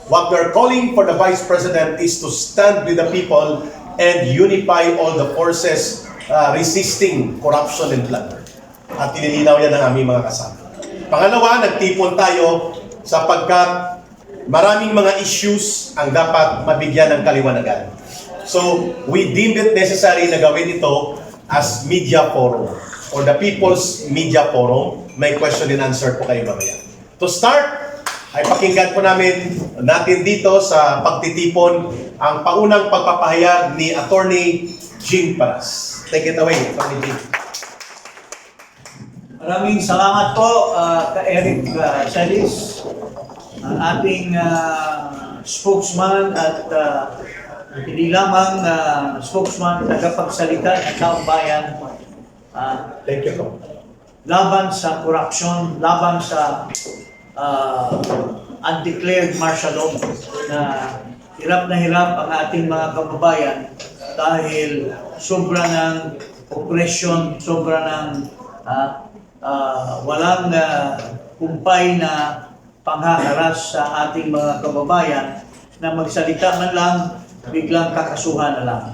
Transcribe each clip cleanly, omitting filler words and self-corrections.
what we're calling for the Vice President is to stand with the people and unify all the forces resisting corruption and plunder. At tinilinaw yan ng aming mga kasama. Pangalawa, nagtipon tayo sapagkat maraming mga issues ang dapat mabigyan ng kaliwanagan. So, we deemed it necessary na gawin ito as media forum or the People's Media Forum. May question and answer po kayo mamaya. To start, ay pakinggan po natin dito sa pagtitipon ang paunang pagpapahayag ni Attorney Jing Paras. Take it away, Attorney Jing. Maraming salamat po ka-Eric Salis, ang ating spokesman at hindi lamang spokesman, tagapagsalita ng taong bayan. Thank you po. Laban sa corruption, laban sa undeclared martial law na hirap ang ating mga kababayan dahil sobra ng oppression, sobra ng walang kumpay na panghaharas sa ating mga kababayan na magsalita man lang, biglang kakasuhan na lang.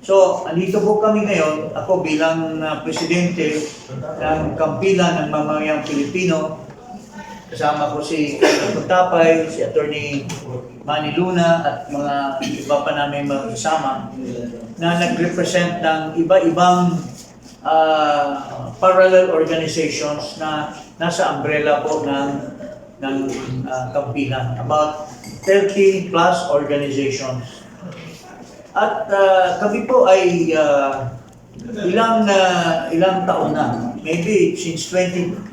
So, andito po kami ngayon, ako bilang presidente ng kampilan ng mamamayang Pilipino. Kasama ko si Tapay, si Attorney Manny Luna at mga iba pa namin mga kasama na nag-represent ng iba-ibang parallel organizations na nasa umbrella po ng kampilan. About 30 plus organizations. At kami po ay ilang taon na, maybe since 2023,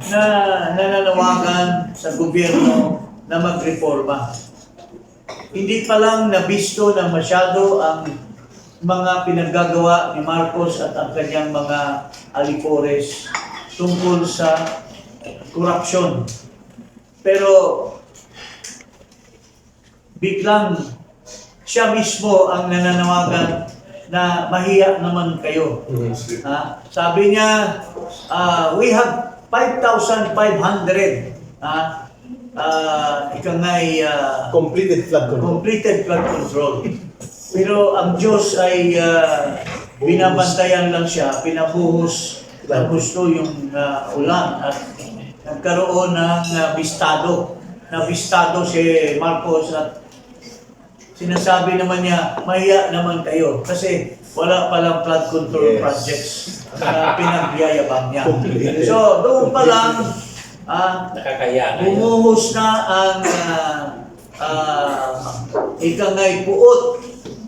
na nananawagan sa gobyerno na magreforma. Hindi pa lang nabisto na masyado ang mga pinaggagawa ni Marcos at ang kanyang mga alipores tungkol sa korupsyon. Pero biglang siya mismo ang nananawagan na mahiya naman kayo. Sabi niya, we have 5,500 Completed flood control. Pero ang Diyos ay binabantayan lang siya, pinabuhos ng gusto yung ulan at nagkaroon ng bistado. Nabistado si Marcos at sinasabi naman niya, mahiya naman kayo kasi wala palang flood control projects na pinagyayabang niya. So doon pa lang, bumuhos na ang ikangay puot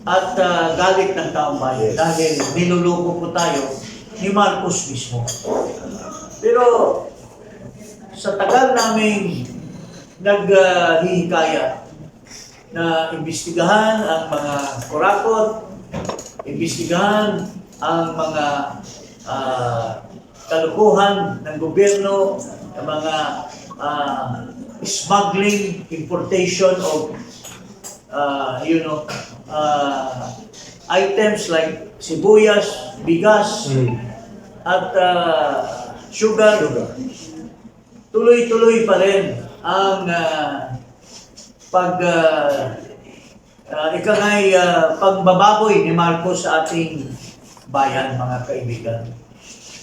at galit ng taong bayan dahil niluloko po tayo ni Marcos mismo. Pero sa tagal naming naghihikayat na imbestigahan ang mga kurakot, imbestigahan ang mga kalukuhan ng gobyerno, ng mga smuggling, importation of items like sibuyas, bigas, at sugar. Tuloy-tuloy pa rin ang pagbababoy ni Marcos sa ating bayan, mga kaibigan.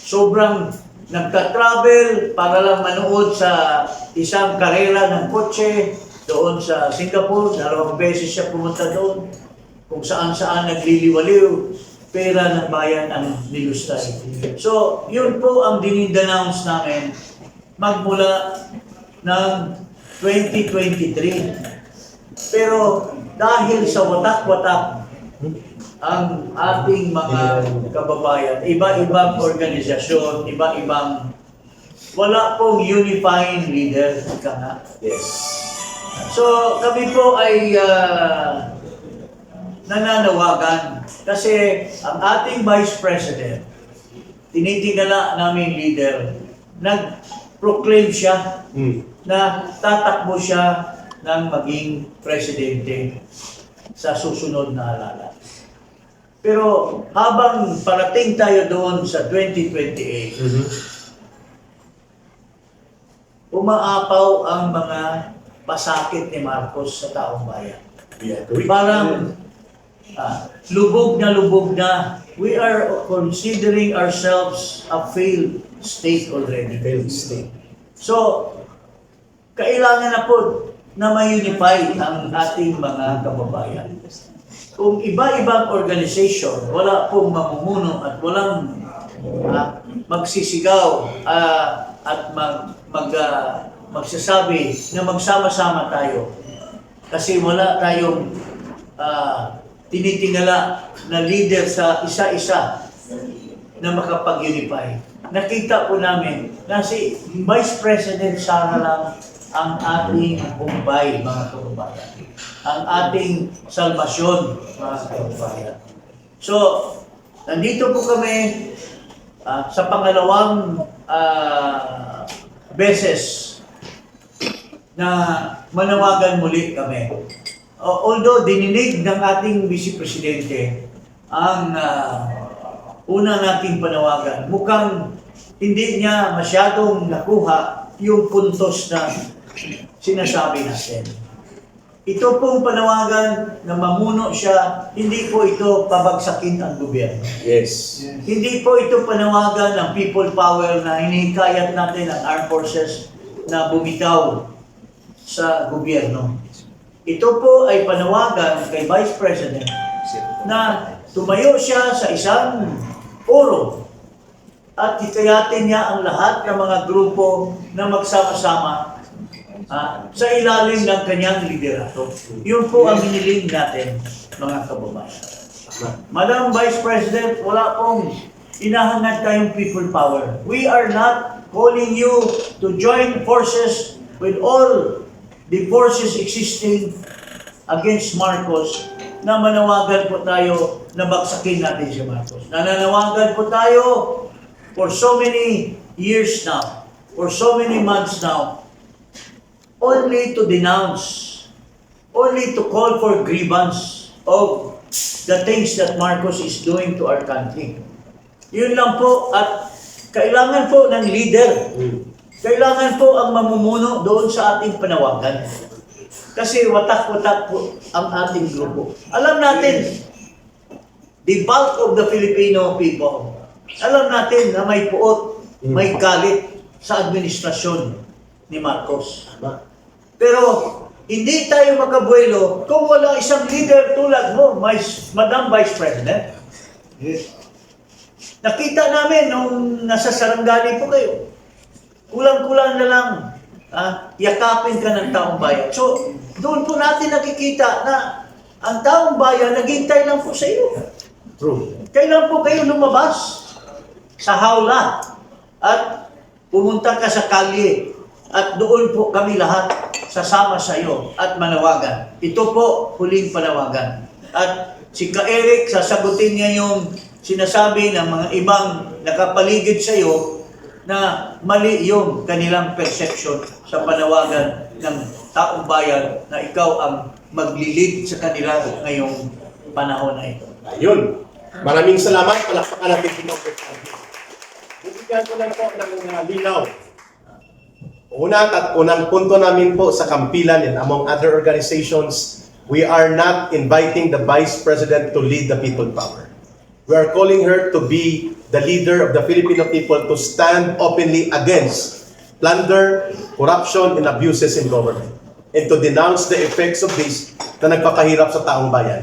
Sobrang nagka-travel para lang manood sa isang karera ng kotse doon sa Singapore. 2 beses siya pumunta doon. Kung saan-saan nagliliwaliw, pera ng bayan ang nilustay. So, yun po ang dinidenounce namin magmula ng 2023. Pero dahil sa watak-watak ang ating mga kababayan, iba-ibang organisasyon, iba-ibang, wala pong unifying leader. Yes. So kami po ay nananawagan kasi ang ating Vice President, tinitingala namin leader, nag-proclaim siya na tatakbo siya ng maging presidente sa susunod na halalan. Pero habang parating tayo doon sa 2028, umaapaw ang mga pasakit ni Marcos sa taong bayan. We agree. Parang lubog na. We are considering ourselves a failed state already. Failed state. So, kailangan na po na ma-unify ang ating mga kababayan. Kung iba-ibang organization, wala pong mamumuno at walang magsisigaw at magsasabi na magsama-sama tayo. Kasi wala tayong tinitingala na leader sa isa-isa na makapag-unify. Nakita po namin na si Vice President Sara lang ang ating Bombay, mga kababayan. Ang ating salvasyon, mga kababayan. So, nandito po kami sa pangalawang beses na manawagan muli kami. Although dininig ng ating Vice Presidente ang una nating panawagan, mukhang hindi niya masyadong nakuha yung puntos na sinasabi natin. Ito pong panawagan na mamuno siya, hindi po ito pabagsakin ang gobyerno. Yes. Hindi po ito panawagan ng people power na hinihikayat natin ang armed forces na bumitaw sa gobyerno. Ito po ay panawagan kay Vice President na tumayo siya sa isang forum at hikayatin niya ang lahat ng mga grupo na magsama-sama sa ilalim ng kanyang liderato. Yun po ang hiniling natin, mga kababayan. Madam Vice President, wala pong inahangad tayong people power. We are not calling you to join forces with all the forces existing against Marcos na manawagan po tayo na bagsakin natin si Marcos. Nananawagan po tayo for so many years now, for so many months now, only to denounce, only to call for grievance of the things that Marcos is doing to our country. Yun lang po, at kailangan po ng leader. Kailangan po ang mamumuno doon sa ating panawagan. Kasi watak-watak po ang ating grupo. Alam natin, the bulk of the Filipino people, alam natin na may puot, may galit sa administrasyon ni Marcos. Pero hindi tayo makabuelo kung wala isang leader tulad mo, Madam Vice President. Nakita namin nung nasa Sarangani po kayo, kulang-kulang na lang yakapin ka ng taong bayan. So, doon po natin nakikita na ang taong bayan naghintay lang po sa iyo. True. Kailan po kayo lumabas sa hawla at pumunta ka sa kalye at doon po kami lahat sasama sa iyo at manawagan. Ito po huling panawagan. At si Ka-Eric, sasagutin niya yung sinasabi ng mga ibang nakapaligid sa iyo na mali yung kanilang perception sa panawagan ng taong bayan na ikaw ang maglilid sa kanila ngayong panahon na ito. Ayun. Maraming salamat. Palakpakan natin dito. Bibigyan ko lang po ng linaw. Unang punto namin po sa Kampilan and among other organizations, we are not inviting the Vice President to lead the people power. We are calling her to be the leader of the Filipino people to stand openly against plunder, corruption, and abuses in government, and to denounce the effects of this na nagpapahirap sa taong bayan.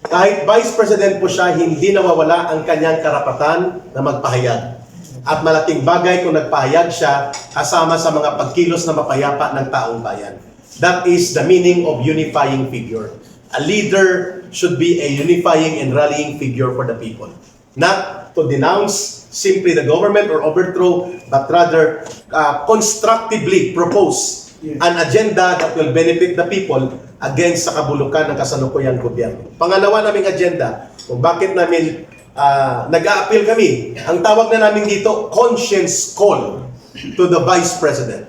Kahit Vice President po siya, hindi nawawala ang kanyang karapatan na magpahayag. At malaking bagay kung nagpahayag siya kasama sa mga pagkilos na mapayapa ng taong bayan. That is the meaning of unifying figure. A leader should be a unifying and rallying figure for the people. Not to denounce simply the government or overthrow, but rather constructively propose an agenda that will benefit the people against sa kabulukan ng kasalukuyang gobyerno. Pangalawa naming agenda, kung bakit namin nag-a-appeal kami, ang tawag na namin dito, conscience call to the Vice President.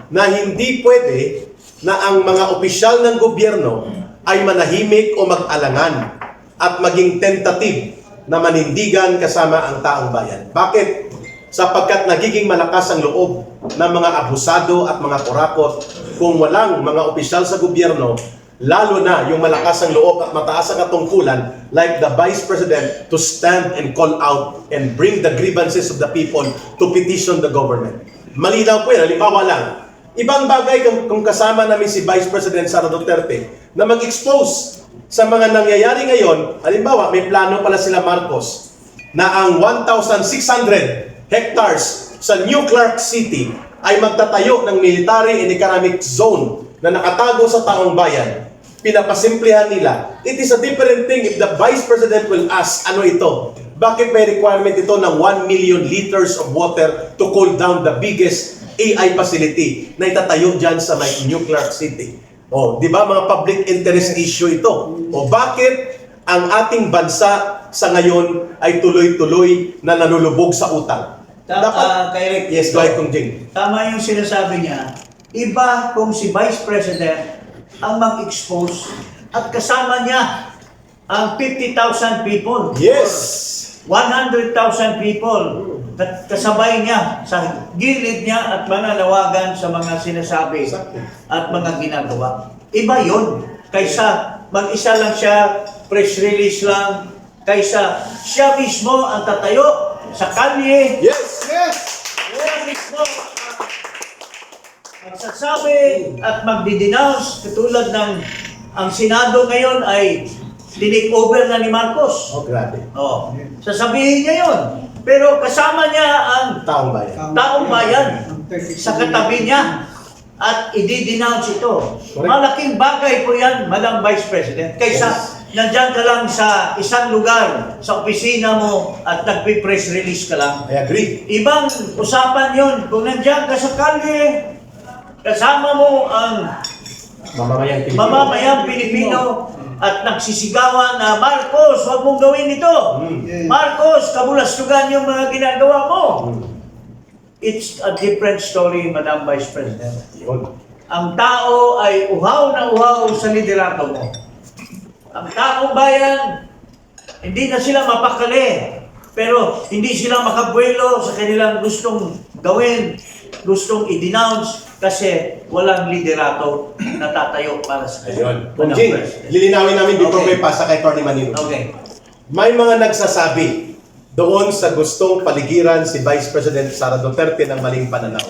Na hindi pwede na ang mga opisyal ng gobyerno ay manahimik o mag-alangan at maging tentative na manindigan kasama ang taong bayan. Bakit? Sapagkat nagiging malakas ang loob ng mga abusado at mga kurakot kung walang mga opisyal sa gobyerno, lalo na yung malakas ang loob at mataas ang katungkulan like the Vice President to stand and call out and bring the grievances of the people to petition the government. Malinaw po yan. Halimbawa lang, ibang bagay kung kasama namin si Vice President Sara Duterte na mag-expose sa mga nangyayari ngayon. Halimbawa, may plano pala sila Marcos na ang 1,600 hectares sa New Clark City ay magtatayo ng military and economic zone na nakatago sa taong bayan. Pinapasimplihan nila. It is a different thing if the Vice President will ask, ano ito? Bakit may requirement ito ng 1 million liters of water to cool down the biggest AI facility na itatayo dyan sa New Clark City? O, di ba mga public interest issue ito? O bakit ang ating bansa sa ngayon ay tuloy-tuloy na nalulubog sa utang? Kay Rick, Yes, go ahead, Kung Jing. tama yung sinasabi niya. Iba kung si Vice President ang mag-expose at kasama niya ang 50,000 people. Yes! 100,000 people. Kasabay niya, sa gilid niya at mananawagan sa mga sinasabi at mga ginagawa. Iba yun. Kaysa mag-isa lang siya, press release lang, kaysa siya mismo ang tatayo sa kalye. Yes! Yes! Siya mismo magsasabi at magdi-denounce katulad ng ang Senado ngayon ay tinake over na ni Marcos. Oh, grabe. Oh, sasabihin niya yun. Pero kasama niya ang Taong bayan. taong bayan sa katabi niya at i-denounce ito. Correct. Malaking bagay po yan, Madam Vice President. Kaysa nandyan ka lang sa isang lugar, sa opisina mo at nagpi-press release ka lang. I agree. Ibang usapan yun. Kung nandyan ka sa kalye, kasama mo ang Mamamayang Pilipino. mamamayang Pilipino at nagsisigawan na, Marcos, huwag mong gawin ito. Marcos, kabulastugan yung mga ginagawa mo. It's a different story, Madam Vice President. Yun. Ang tao ay uhaw na uhaw sa liderato mo. Ang taong bayan, hindi na sila mapakali. Pero hindi sila makabuelo sa kanilang gustong gawin, gustong i-denounce kasi walang liderato na tatayo para sa Ayun. Madam Kung Jing, President. lilinawin namin before Okay. may pasa kay Atty. Manino. Okay. May mga nagsasabi doon sa gustong paligiran si Vice President Sara Duterte ng maling pananaw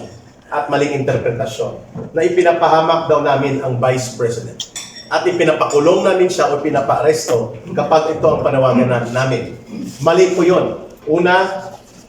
at maling interpretasyon na ipinapahamak daw namin ang Vice President at ipinapakulong namin siya o pinapaaresto kapag ito ang panawagan namin. Mali po yun. Una,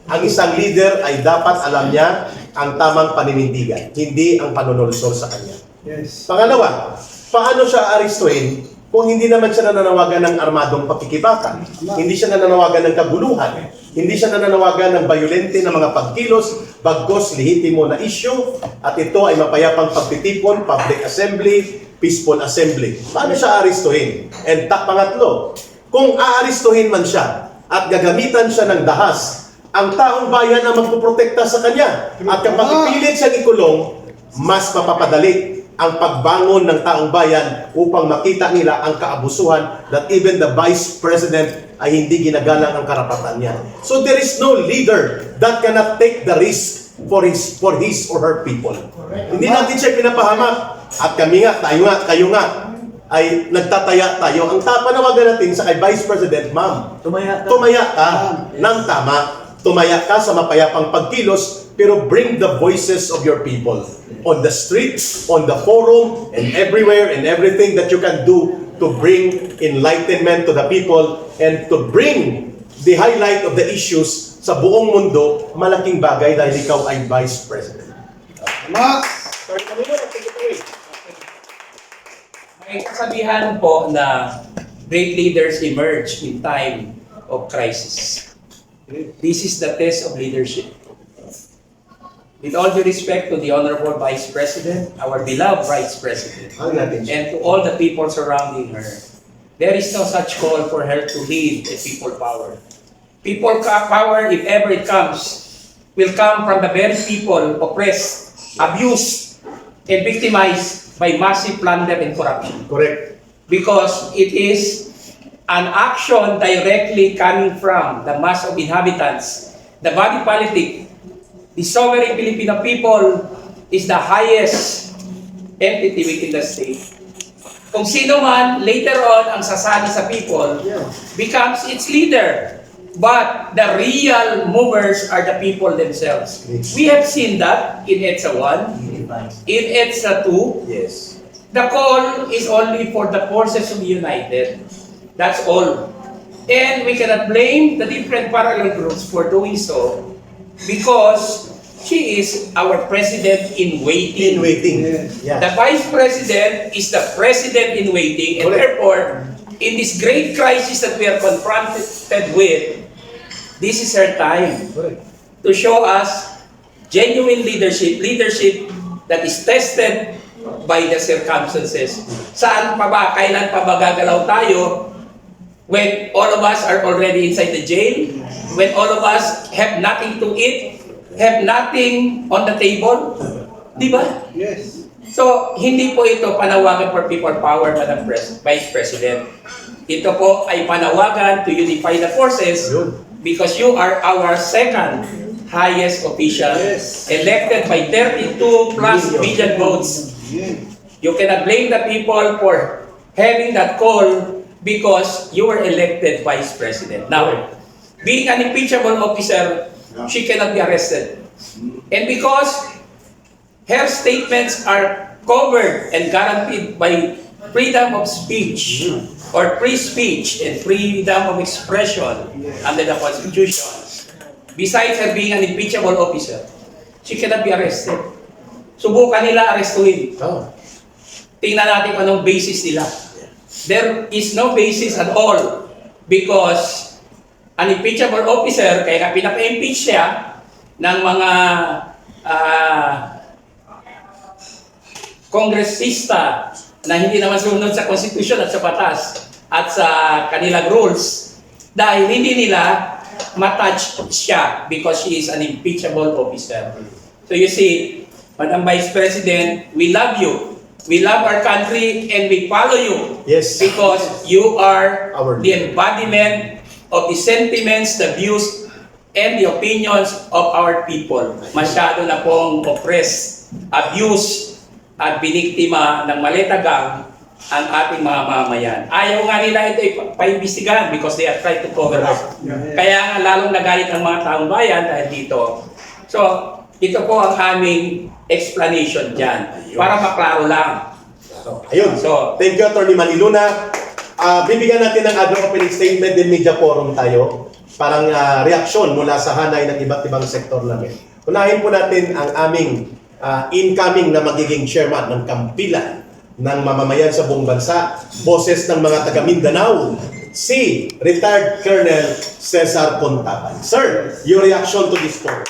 ang isang leader ay dapat alam niya ang tamang paninindigan, hindi ang panunulsol sa kanya. Yes. Pangalawa, paano siya aristuhin kung hindi naman siya nananawagan ng armadong pakikibaka? Hindi siya nananawagan ng kaguluhan. Hindi siya nananawagan ng bayolente na mga pagkilos, bagkos lehitimo na issue, at ito ay mapayapang pagtitipon, public assembly, peaceful assembly. Paano siya aristuhin? And pangatlo, kung aaristuhin man siya at gagamitan siya ng dahas, ang taong bayan ang magpuprotekta sa kanya. At kapag ipilit siyang ikulong, mas mapapadali ang pagbangon ng taong bayan upang makita nila ang kaabusuhan that even the Vice President ay hindi ginagalang ang karapatan niya. So there is no leader that cannot take the risk for his or her people. Hindi natin siya pinapahamak. At kami nga, kayo nga, ay nagtataya tayo. Ang panawagan natin sa kay Vice President, ma'am, Tumaya ka. tumaya ka ng tama. Tumaya ka sa mapayapang pagkilos, pero bring the voices of your people on the streets, on the forum, and everywhere and everything that you can do to bring enlightenment to the people and to bring the highlight of the issues sa buong mundo. Malaking bagay dahil ikaw ay Vice President. Sorry, kanina, take it away. May kasabihan po na great leaders emerge in time of crisis. This is the test of leadership. With all due respect to the Honorable Vice President, our beloved Vice President, Ano natin siya? and to all the people surrounding her, there is no such call for her to lead a people power. People power, if ever it comes, will come from the very people oppressed, abused, and victimized by massive plunder and corruption. Correct. Because it is an action directly coming from the mass of inhabitants. The body politic the sovereign Filipino people is the highest entity within the state. Kung sino man later on ang sasali sa people becomes its leader. But the real movers are the people themselves. We have seen that in EDSA 1, in EDSA 2. Yes. The call is only for the forces to be united. That's all. And we cannot blame the different parallel groups for doing so because she is our president in waiting. In waiting. Yeah. The vice president is the president in waiting, and Correct. therefore, in this great crisis that we are confronted with, this is her time Correct. to show us genuine leadership that is tested by the circumstances. Saan pa ba, kailan pa ba gagalaw tayo when all of us are already inside the jail, when all of us have nothing to eat, have nothing on the table? Di ba? Yes. So, hindi po ito panawagan for people power, Madam Vice President. Ito po ay panawagan to unify the forces Yun. because you are our second highest official elected by 32 plus million votes. You cannot blame the people for having that call because you were elected Vice President. Now, being an impeachable officer, she cannot be arrested. And because her statements are covered and guaranteed by freedom of speech or free speech and freedom of expression under the Constitution, besides her being an impeachable officer, she cannot be arrested. Subukan nila arestuhin. Oh. Tingnan natin kung anong basis nila. There is no basis at all because an impeachable officer, kaya nga pinapa-impeach siya ng mga kongresista na hindi naman sumunod sa Constitution at sa batas at sa kanilang rules dahil hindi nila matouch siya because she is an impeachable officer. So you see, Madam Vice President, we love you. We love our country and we follow you. Yes. Because you are Our the embodiment of the sentiments, the views, and the opinions of our people. Masyado na pong oppress, abuse, at biniktima ng maletagang ang ating mga mamayan. Ayaw nga nila ito ipaimbestigahan because they are trying to cover up. Kaya nga lalong nagalit ang mga taong bayan dahil dito. So, ito po ang aming explanation dyan. Para maklaro lang. Ayun. So, Thank you, Atty. Maniluna. Bibigyan natin ng other opening statement din media forum tayo. Parang reaksyon mula sa hanay ng iba't ibang sektor namin. Unahin po natin ang aming incoming na magiging chairman ng kampilan ng mamamayan sa buong bansa, boses ng mga taga Mindanao, si retired Colonel Cesar Contaban. Sir, your reaction to this call?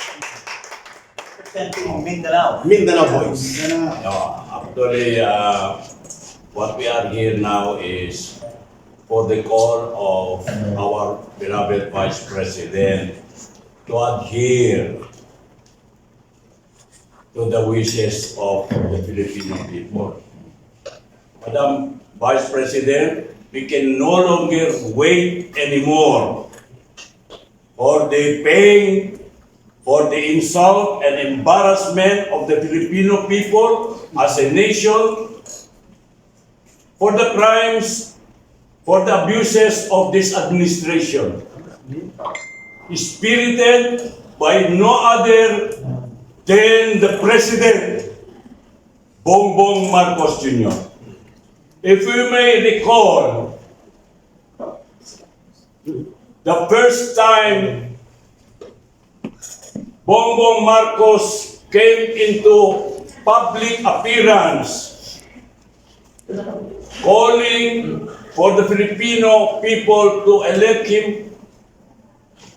Mindanao Voice. No, actually, what we are here now is for the call of our beloved Vice President to adhere to the wishes of the Filipino people. Madam Vice President, we can no longer wait anymore for the pain, for the insult and embarrassment of the Filipino people as a nation, for the crimes, for the abuses of this administration, spirited by no other than the President, Bongbong Marcos Jr. If we may recall, the first time Bongbong Marcos came into public appearance calling for the Filipino people to elect him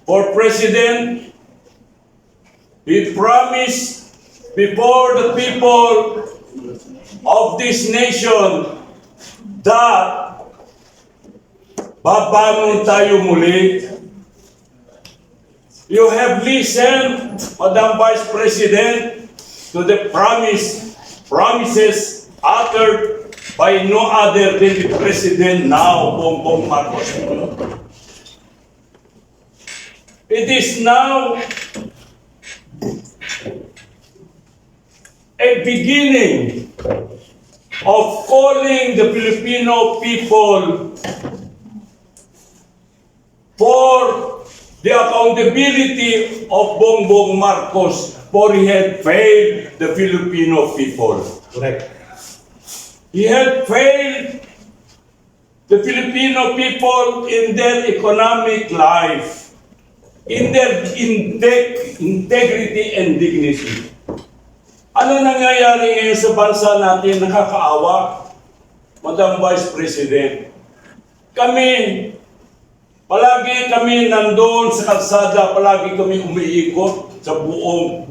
for president. He promised before the people of this nation that babangon tayo muli. You have listened, Madam Vice President, to the promises uttered by no other than the President now, Bongbong Marcos. It is now a beginning of calling the Filipino people for the accountability of Bongbong Marcos, for he had failed the Filipino people. Correct. He had failed the Filipino people in their economic life, in their integrity and dignity. Ano nangyayari ngayon sa bansa natin? Nakakaawa, Madam Vice President. Palagi kami nandoon sa kalsada, palagi kami umiikot sa buong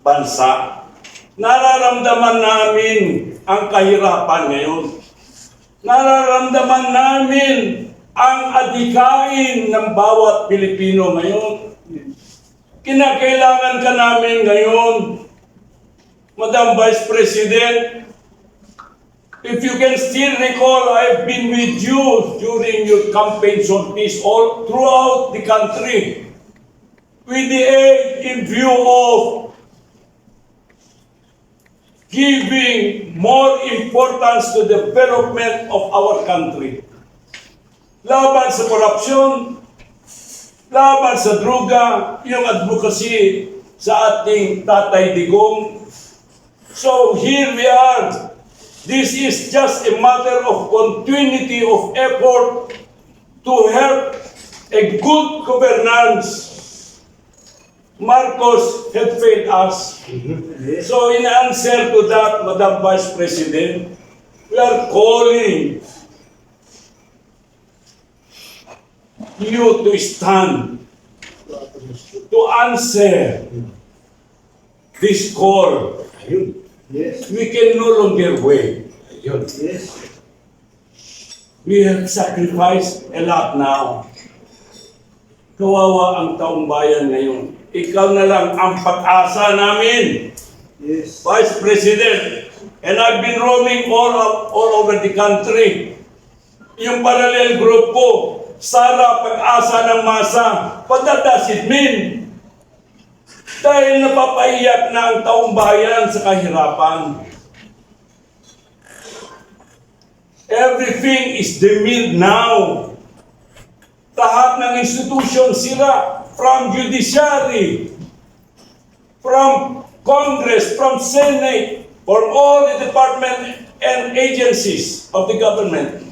bansa. Nararamdaman namin ang kahirapan ngayon. Nararamdaman namin ang adhikain ng bawat Pilipino ngayon. Kinakailangan ka namin ngayon, Madam Vice President. If you can still recall, I've been with you during your campaigns on peace all throughout the country, with the aim in view of giving more importance to the development of our country. Laban sa korupsyon, laban sa droga, yung advocacy sa ating Tatay Digong. So here we are. This is just a matter of continuity of effort to help a good governance. Marcos had failed us. So in answer to that, Madam Vice President, we are calling you to stand, to answer this call. Yes. We can no longer wait. Yes. We have sacrificed a lot now. Kawawa ang taong bayan ngayon. Ikaw na lang ang pag-asa namin, Yes. Vice President. And I've been roaming all over the country. Yung parallel group ko, Sara, pag-asa ng masa. What does it mean? Dahil napapahiyak na ang taong bayan sa kahirapan. Everything is demeaned now. Lahat ng institusyon sira, from judiciary, from Congress, from Senate, from all the department and agencies of the government.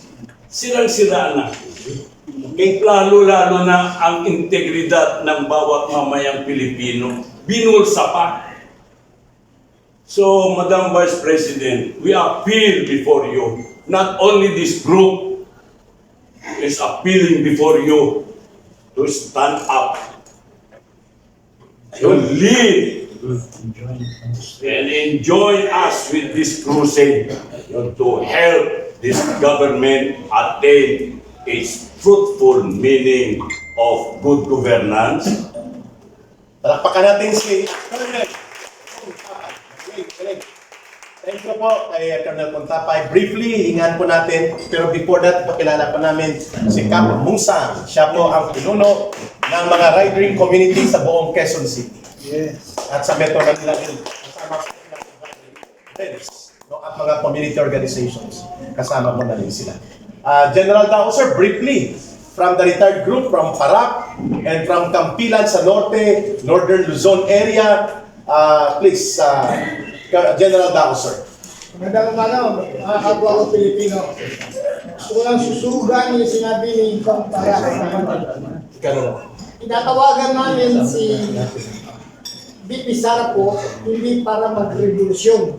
Sirang-sira na. Lalo-lalo na ang integridad ng bawat mamayang Pilipino. Binulsa pa. So, Madam Vice President, we appeal before you. Not only this group is appealing before you to stand up, to lead and enjoin us with this crusade to help this government attain its fruitful meaning of good governance. Palakpakan natin si Colonel. Thank you po kay Colonel Pontapay. Briefly, hingan po natin, pero before that, pakilala po namin si Cap Mungsang. Siya po ang pinuno ng mga riding community sa buong Quezon City. Yes. At sa Metro Manila din, kasama po ng events, no, at mga community organizations. Kasama po na rin sila. General Dao, sir, briefly, from the retired group from Parap and from Campilan sa Norte, Northern Luzon area, please, General Dao, sir. Magandang umaga, mga kapwa ko Pilipino. Gusto ko lang susugan yung sinabi ni Kong Para. Tinatawagan namin si BP Sara po, hindi para magrevolusyon.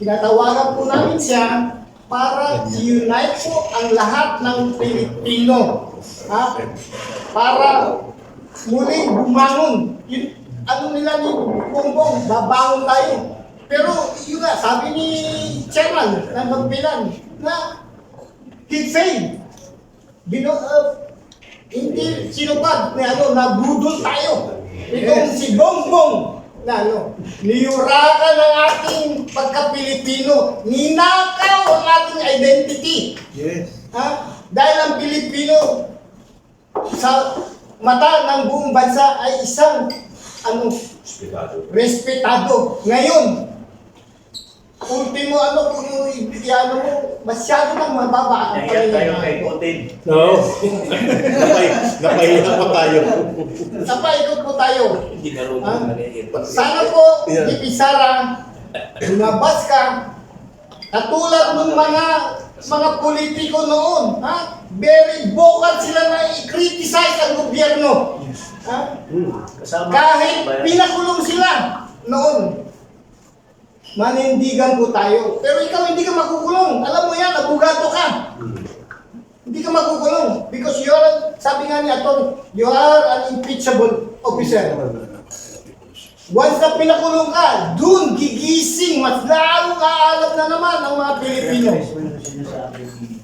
Tinatawagan po namin siya para i-unite po ang lahat ng Pilipino. Para muling bumangon. Ano nila ni Bongbong, babangon tayo. Pero yun nga, sabi ni Chairman ng Campilan na he failed. Hindi sinupad na nabudol tayo. Itong si Bongbong na niyurakan ng ating pagka-Pilipino, ninakaw ang ating identity. Yes. Dahil ang Pilipino sa mata ng buong bansa ay isang respetado. Ngayon, ultimo ano kung ano mo, masyado nang mababa ang Nahiya tayo palagay kay natin. Putin. No. Napahiya pa tayo. Napaikot po tayo. Hindi marunong Sana po, Di Sara, lumabas ka, katulad ng mga politiko noon, ha? Very vocal sila na i-criticize ang gobyerno. Ha? Kasama. Kahit pinakulong sila noon. Manindigan po tayo. Pero ikaw hindi ka makukulong. Alam mo yan, abogado ka. Hindi ka makukulong. Because you are, sabi nga ni Aton, you are an impeachable officer. Once na pinakulong ka, dun gigising, mas lalong aalam na naman ang mga Pilipino.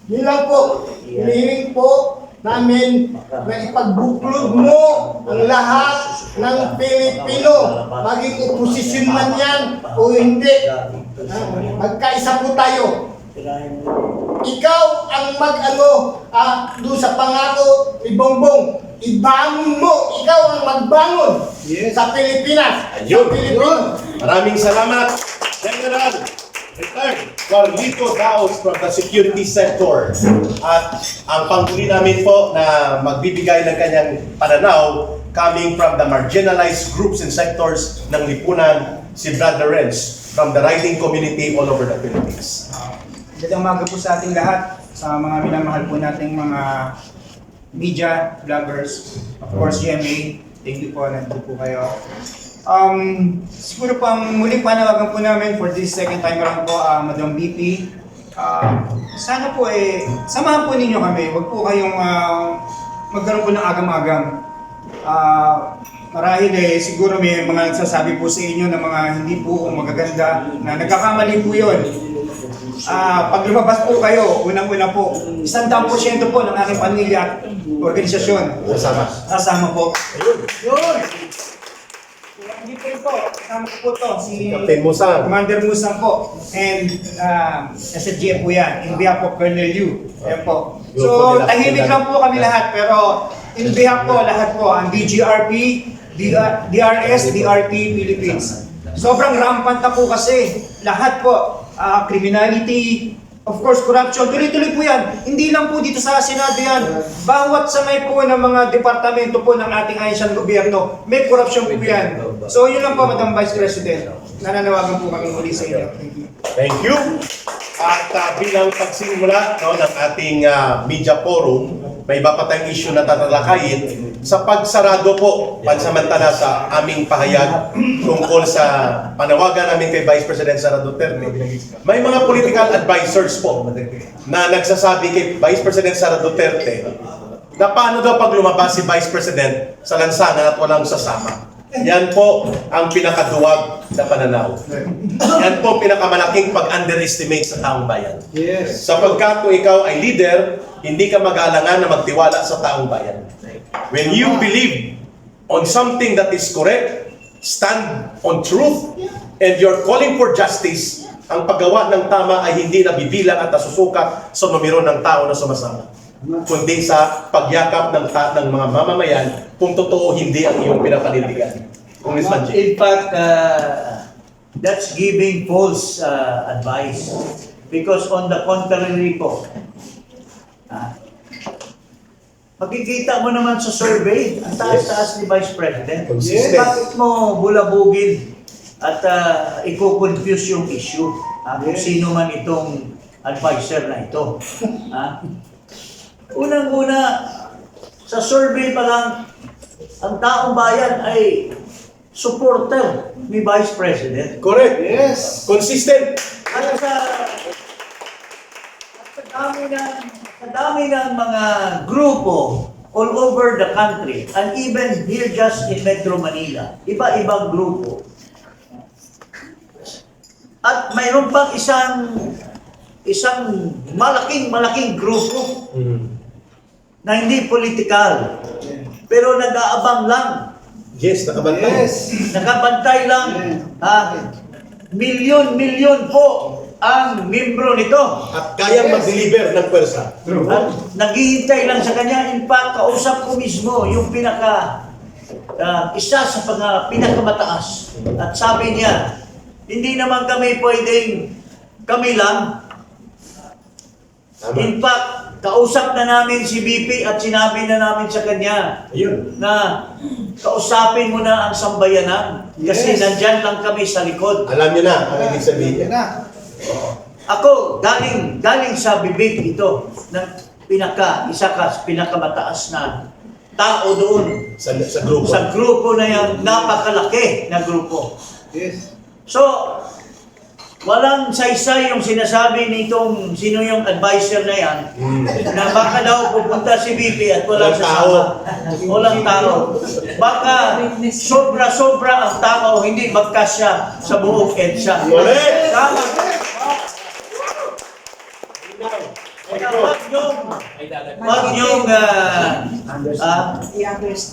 Yun lang po. Hinihiling po namin na ipagbuklod mo ang lahat ng Pilipino. Maging oposisyon man yan o hindi. Magkaisa po tayo. Ikaw ang doon sa pangako ni Bongbong. Ibangon mo. Ikaw ang magbangon sa Pilipinas. Ayun. Sa Pilipino. Maraming salamat, General Retired Carlito Daos from the security sector. At ang panghuli namin po na magbibigay ng kanyang pananaw coming from the marginalized groups and sectors ng lipunan, si Brother Renz from the writing community all over the Philippines. Magandang umaga po sa ating lahat, sa mga minamahal po nating mga media, vloggers, of course GMA, thank you po, nandito po kayo. Siguro po ang muling panawagan po namin for this second time around po, Madam BP, sana po samahan po ninyo kami, wag po kayong magkaroon po ng agam-agam. Marahil siguro may mga nagsasabi po sa inyo na mga hindi po magaganda, na nagkakamali po yun. Pag lumabas po kayo, unang-una po, 100% po ng aking pamilya at organisasyon. Kasama po. Yun! Hindi po, kasama ko po to, si Captain Musang. Commander Musang po. And SFGF po yan, in behalf of Colonel Yu. Yan po. So, tahimik lang po kami lahat, pero in behalf po, lahat po, ang DGRP, DRS, DRT, Philippines. Sobrang rampant na po kasi, lahat po, criminality, of course, corruption, tuloy-tuloy po yan. Hindi lang po dito sa Senado yan. Bawat sangay po ng mga departamento po ng ating ahinsyan gobyerno, may corruption po yan. So yun lang po, Madam Vice President. Nananawagan po kami muli sa inyo. Thank you. Thank you. At bilang pagsimula ng ating media forum, may iba pa tayong issue na tatalakayin sa pagsarado po pansamantala sa aming pahayag tungkol sa panawagan namin kay Vice President Sara Duterte. May mga political advisors po na nagsasabi kay Vice President Sara Duterte na paano daw pag lumabas si Vice President sa lansangan at walang sasama. Yan po ang pinakaduwag na pananaw. Yan po ang pinakamalaking pag-underestimate sa taong bayan. Yes. Sapagkat kung ikaw ay leader, hindi ka mag-aalangan na magtiwala sa taong bayan. When you believe on something that is correct, stand on truth, and you're calling for justice, ang paggawa ng tama ay hindi nabibilang at nasusukat sa numero ng tao na sumasama, kundi sa pagyakap ng mga mamamayan kung totoo hindi ang iyong pinapanindigan. Congressman J. In fact, that's giving false advice. Because on the contrary po, makikita mo naman sa survey, ang taas-taas ni Vice President. Consistent. Bakit mo bulabugin at i-confuse yung issue? Kung sino man itong advisor na ito. Unang-una, sa survey pa lang, ang taong bayan ay supporter ni Vice President. Correct. Yes. Consistent. At sa dami ng mga grupo all over the country, and even here just in Metro Manila, iba-ibang grupo. At mayroon pang isang malaking grupo na hindi political, pero nag-aabang lang. Yes, nakabantay. Nakabantay lang. Milyon po ang membro nito. At kayang mag-deliver ng pwersa. At naghihintay lang sa kanya. In fact, kausap ko mismo yung isa sa pinakamataas. At sabi niya, hindi naman kami pwedeng kami lang. Tama. In fact, kausap na namin si BP at sinabi na namin sa kanya Ayun. na kausapin mo na ang sambayanan kasi Yes. nandyan lang kami sa likod. Alam niyo na ang ibig sabihin. Yan na. Ako, galing sa bibig ito ng isa ka sa pinakamataas na tao doon Sa grupo. sa grupo na yan, napakalaki na grupo. Yes. So, walang saysay yung sinasabi nitong sino yung advisor na yan na baka daw pupunta si BP at walang Walang sasama. Walang tao. Baka sobra-sobra ang tao, hindi magkasya sa buong EDSA. Correct! Tama. Thank Kaya you.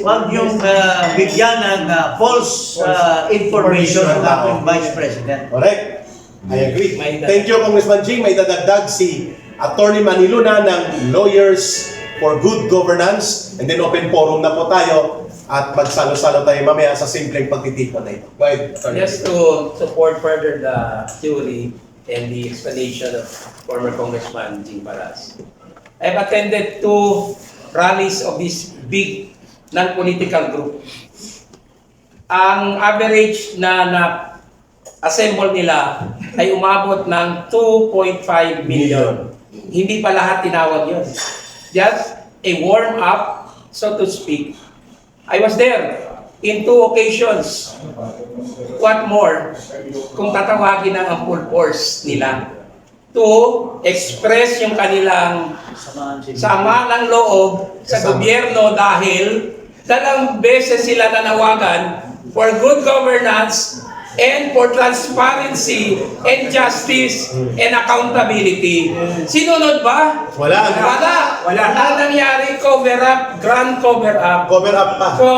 wag yung bigyan ng false information ng ating Vice President. Correct. I agree. May Thank you, Congressman Jing. May dadagdag si Attorney Maniluna ng Lawyers for Good Governance. And then open forum na po tayo at magsalo-salo tayo mamaya sa simpleng pagtitipon na ito. Go ahead, Attorney. Just to support further the theory and the explanation of former Congressman Jing Paras. I've attended 2 rallies of this big non-political group. Ang average na assemble nila ay umabot ng 2.5 million. Hindi pa lahat tinawag yun. Just a warm-up, so to speak. I was there in 2 occasions. What more, kung tatawagin ang full force nila to express yung kanilang sama ng loob sa gobyerno dahil 2 beses sila nanawagan for good governance and for transparency and justice and accountability. Sinunod ba? Wala. Wala. Ang nangyari, cover up, grand cover up. Cover up pa. So,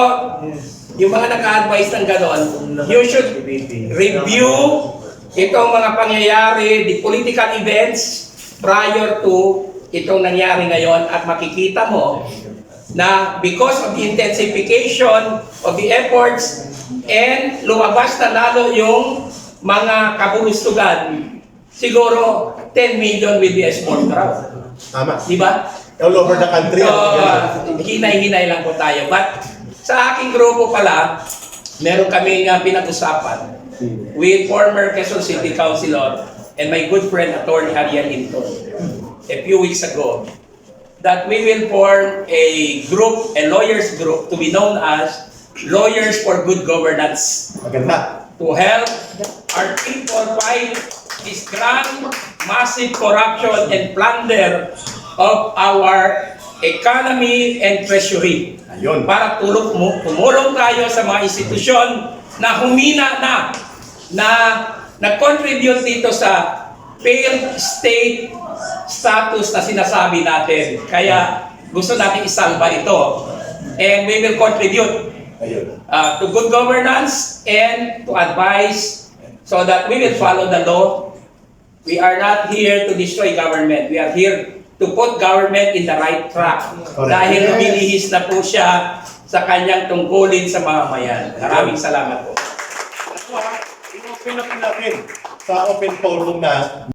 yung mga nag-advise ng ganon, you should review itong mga pangyayari, the political events prior to itong nangyari ngayon at makikita mo na because of the intensification of the efforts and lumabas na lalo yung mga kabulustugan, siguro 10 million will be a small crowd. Tama. Di ba? All over the country. So, hinay-hinay lang po tayo. But sa aking grupo pala, meron kaming pinag-usapan with former Quezon City Councilor and my good friend Attorney Ariel Hinton a few weeks ago that we will form a group, a lawyers group to be known as Lawyers for Good Governance Maganda. to help our people fight this grand, massive corruption and plunder of our economy and treasury. Ayun. Para tumulong tayo sa mga institusyon na humina na nag-contribute dito sa failed state status na sinasabi natin. Kaya gusto natin isalba ito. And we will contribute Ayun. to good governance and to advise so that we will follow the law. We are not here to destroy government. We are here to put government in the right track. Correct. Dahil lumilihis na po siya sa kanyang tungkulin sa mamamayan. Maraming salamat po. I-open na po natin sa open forum na